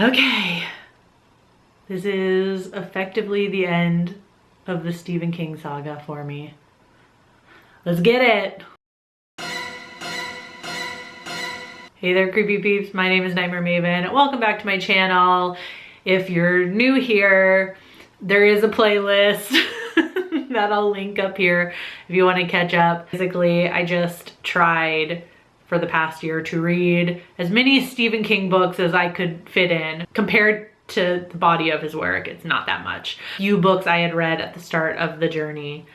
Okay, this is effectively the end of the Stephen King saga for me. Let's get it. Hey there, creepy peeps. My name is Nightmare Maven. Welcome back to my channel. If you're new here, there is a playlist that I'll link up here if you want to catch up. Basically, I just tried for the past year to read as many Stephen King books as I could fit in. Compared to the body of his work, it's not that much. Few books I had read at the start of the journey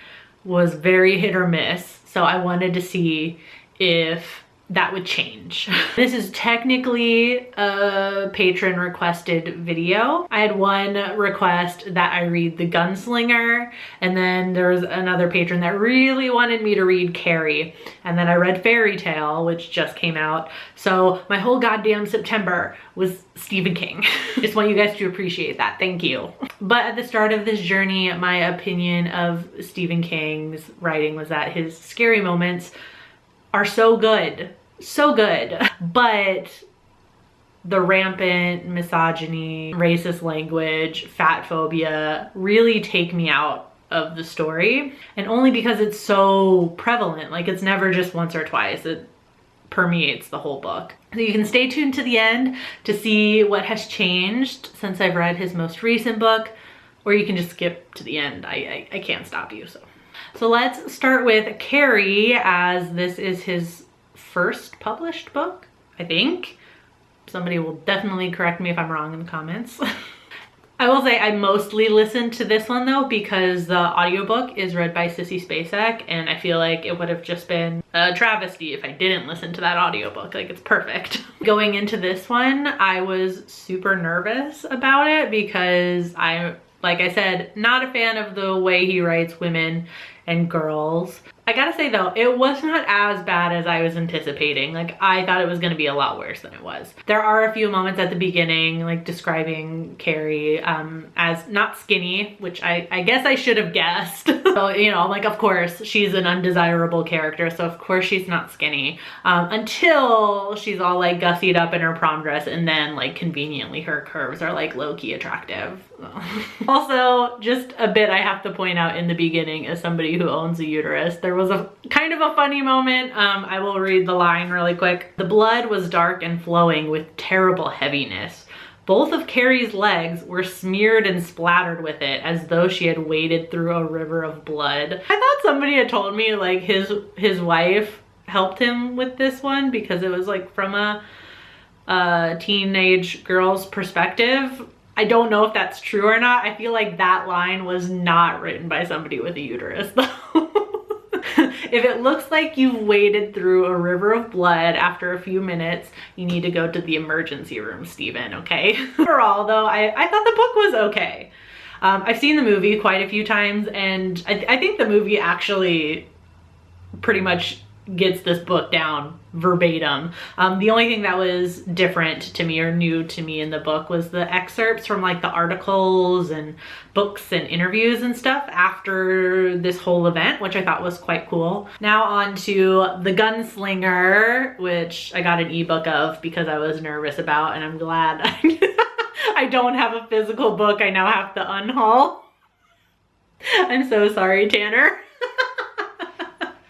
was very hit or miss, so I wanted to see if that would change. This is technically a patron requested video. I had one request that I read The Gunslinger, and then there was another patron that really wanted me to read Carrie, and then I read Fairy Tale, which just came out. So my whole goddamn September was Stephen King. Just want you guys to appreciate that. Thank you. But at the start of this journey, my opinion of Stephen King's writing was that his scary moments are so good, but the rampant misogyny, racist language, fat phobia really take me out of the story, and only because it's so prevalent. Like, it's never just once or twice, it permeates the whole book. So you can stay tuned to the end to see what has changed since I've read his most recent book, or you can just skip to the end. I can't stop you. So let's start with Carrie, as this is his first published book, I think. Somebody will definitely correct me if I'm wrong in the comments. I will say I mostly listened to this one though because the audiobook is read by Sissy Spacek, and I feel like it would have just been a travesty if I didn't listen to that audiobook. Like, it's perfect. Going into this one, I was super nervous about it because like I said, not a fan of the way he writes women and girls. I gotta say though, it was not as bad as I was anticipating. Like, I thought it was gonna be a lot worse than it was. There are a few moments at the beginning, like describing Carrie as not skinny, which I guess I should have guessed. So, you know, like, of course, she's an undesirable character, so of course she's not skinny. Until she's all like gussied up in her prom dress, and then like conveniently her curves are like low-key attractive. Also, just a bit I have to point out in the beginning, as somebody who owns a uterus, there was a kind of a funny moment. I will read the line really quick. The blood was dark and flowing with terrible heaviness. Both of Carrie's legs were smeared and splattered with it, as though she had waded through a river of blood. I thought somebody had told me like his wife helped him with this one because it was like from a teenage girl's perspective. I don't know if that's true or not. I feel like that line was not written by somebody with a uterus though. If it looks like you've waded through a river of blood after a few minutes, you need to go to the emergency room, Stephen, okay? Overall though, I thought the book was okay. I've seen the movie quite a few times, and I think the movie actually pretty much gets this book down verbatim. The only thing that was different to me or new to me in the book was the excerpts from like the articles and books and interviews and stuff after this whole event, which I thought was quite cool. Now on to The Gunslinger, which I got an ebook of because I was nervous about, and I'm glad I don't have a physical book I now have to unhaul. I'm so sorry, Tanner.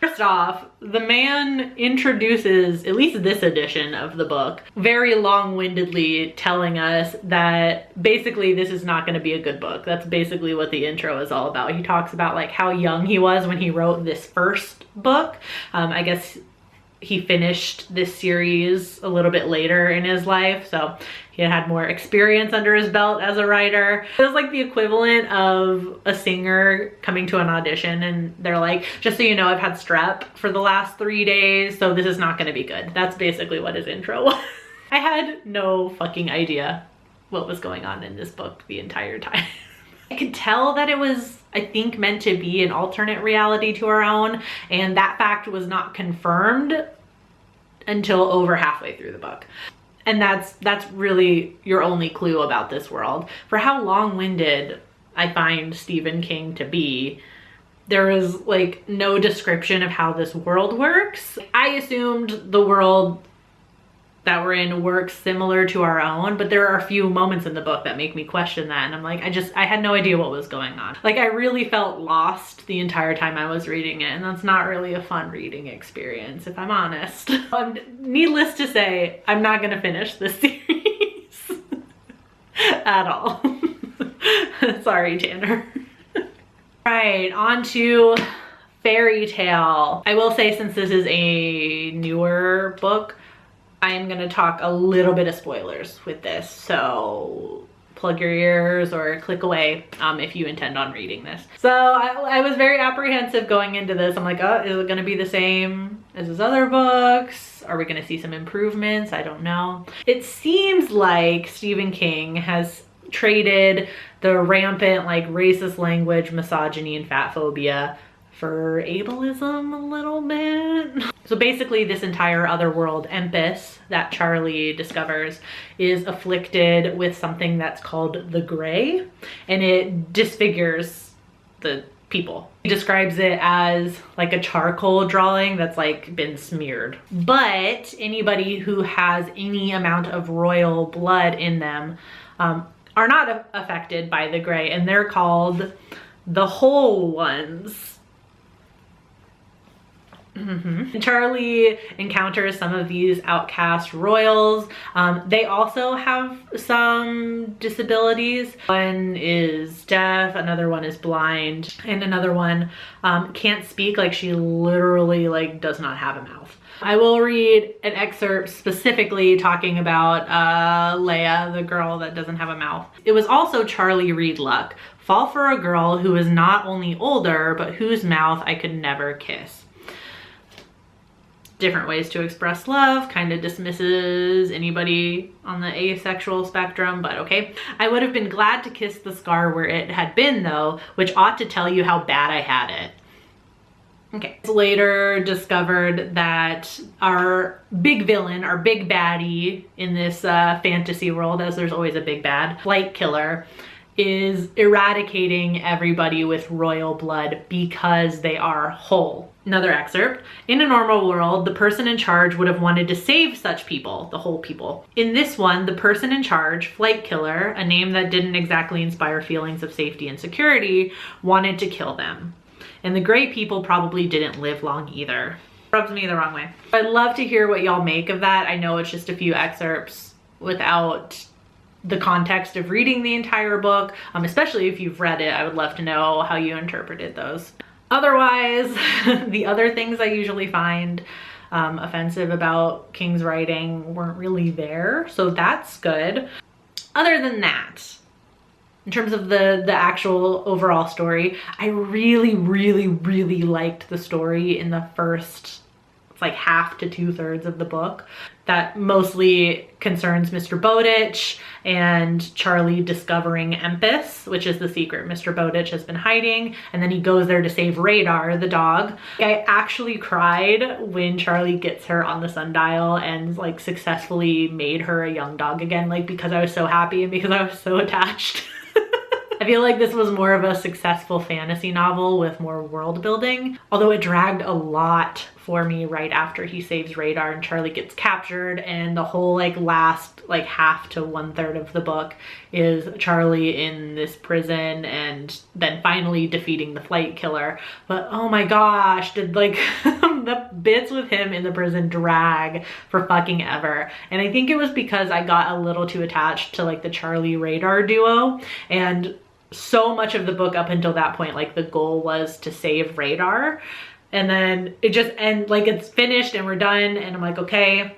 First off, the man introduces, at least this edition of the book, very long-windedly telling us that basically this is not going to be a good book. That's basically what the intro is all about. He talks about like how young he was when he wrote this first book. I guess he finished this series a little bit later in his life, so he had more experience under his belt as a writer. It was like the equivalent of a singer coming to an audition and they're like, just so you know, I've had strep for the last 3 days, so this is not gonna be good. That's basically what his intro was. I had no fucking idea what was going on in this book the entire time. I could tell that it was, I think, meant to be an alternate reality to our own, and that fact was not confirmed until over halfway through the book. And that's really your only clue about this world. For how long-winded I find Stephen King to be, there is like no description of how this world works. I assumed the world that we're in work similar to our own, but there are a few moments in the book that make me question that, and I'm like, I had no idea what was going on. Like, I really felt lost the entire time I was reading it, and that's not really a fun reading experience, if I'm honest. Needless to say, I'm not gonna finish this series at all. Sorry, Tanner. Right, on to Fairy Tale. I will say, since this is a newer book, I am going to talk a little bit of spoilers with this, so plug your ears or click away if you intend on reading this. So I was very apprehensive going into this. I'm like, oh, is it going to be the same as his other books? Are we going to see some improvements? I don't know. It seems like Stephen King has traded the rampant like racist language, misogyny, and fat phobia for ableism a little bit. So basically this entire other world, Empis, that Charlie discovers, is afflicted with something that's called the Gray, and it disfigures the people. He describes it as like a charcoal drawing that's like been smeared. But anybody who has any amount of royal blood in them are not affected by the Gray, and they're called the Whole Ones. Charlie encounters some of these outcast royals. They also have some disabilities. One is deaf, another one is blind, and another one can't speak. Like, she literally like does not have a mouth. I will read an excerpt specifically talking about Leia, the girl that doesn't have a mouth. It was also Charlie Reed Luck. Fall for a girl who is not only older, but whose mouth I could never kiss. Different ways to express love, kind of dismisses anybody on the asexual spectrum, but okay. I would have been glad to kiss the scar where it had been though, which ought to tell you how bad I had it. Okay. Later discovered that our big villain, our big baddie in this fantasy world, as there's always a big bad, Flight Killer, is eradicating everybody with royal blood because they are whole. Another excerpt. In a normal world, the person in charge would have wanted to save such people, the whole people. In this one, the person in charge, Flight Killer, a name that didn't exactly inspire feelings of safety and security, wanted to kill them. And the Gray people probably didn't live long either. Rubs me the wrong way. I'd love to hear what y'all make of that. I know it's just a few excerpts without the context of reading the entire book, especially if you've read it. I would love to know how you interpreted those. Otherwise, the other things I usually find offensive about King's writing weren't really there, so that's good. Other than that, in terms of the actual overall story, I really liked the story in the first, it's like half to 2/3 of the book. That mostly concerns Mr. Bowditch and Charlie discovering Empis, which is the secret Mr. Bowditch has been hiding, and then he goes there to save Radar, the dog. I actually cried when Charlie gets her on the sundial and like successfully made her a young dog again, like because I was so happy and because I was so attached. I feel like this was more of a successful fantasy novel with more world building, although it dragged a lot for me right after he saves Radar and Charlie gets captured, and the whole like last like half to 1/3 of the book is Charlie in this prison and then finally defeating the Flight Killer. But oh my gosh, did like the bits with him in the prison drag for fucking ever. And I think it was because I got a little too attached to like the Charlie Radar duo, and so much of the book up until that point, like the goal was to save Radar, and then it just like it's finished and we're done, and I'm like, okay.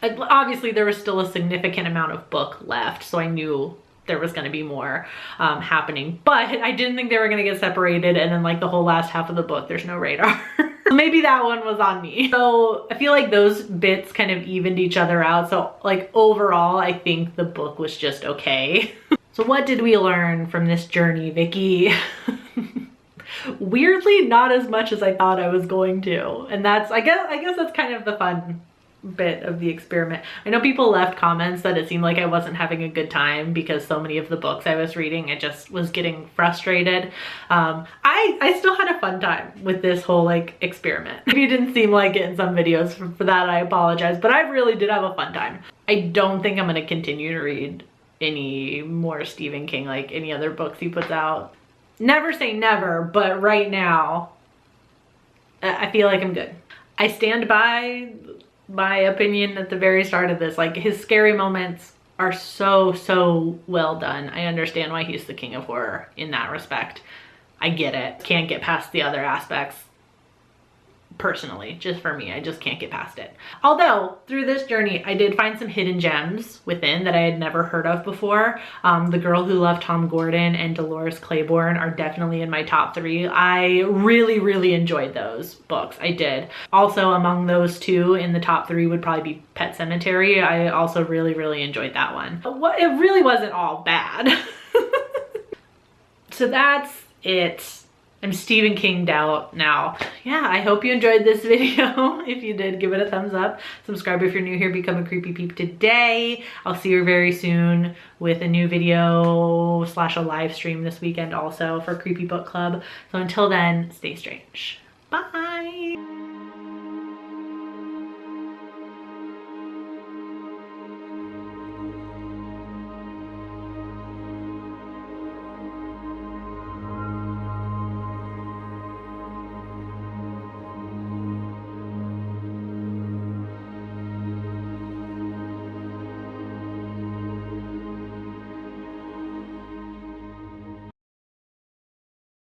Obviously there was still a significant amount of book left, so I knew there was going to be more happening, but I didn't think they were going to get separated, and then like the whole last half of the book there's no Radar. Maybe that one was on me. So I feel like those bits kind of evened each other out, so like overall I think the book was just okay. So what did we learn from this journey, Vicky? Weirdly, not as much as I thought I was going to. And that's, I guess that's kind of the fun bit of the experiment. I know people left comments that it seemed like I wasn't having a good time because so many of the books I was reading, I just was getting frustrated. I still had a fun time with this whole like experiment. If you didn't seem like it in some videos, for that I apologize, but I really did have a fun time. I don't think I'm gonna continue to read any more Stephen King, like any other books he puts out. Never say never, but right now I feel like I'm good. I stand by my opinion at the very start of this. Like, his scary moments are so well done. I understand why he's the king of horror in that respect. I get it. Can't get past the other aspects. Personally, just for me, I just can't get past it. Although through this journey I did find some hidden gems within that I had never heard of before. The Girl Who Loved Tom Gordon and Dolores Claiborne are definitely in my top 3. I really enjoyed those books. I did. Also among those two in the top 3 would probably be Pet Sematary. I also really enjoyed that one. It really wasn't all bad. So that's it. I'm Stephen King'd out now. Yeah, I hope you enjoyed this video. If you did, give it a thumbs up. Subscribe if you're new here. Become a creepy peep today. I'll see you very soon with a new video / a live stream this weekend also for Creepy Book Club. So until then, stay strange. Bye.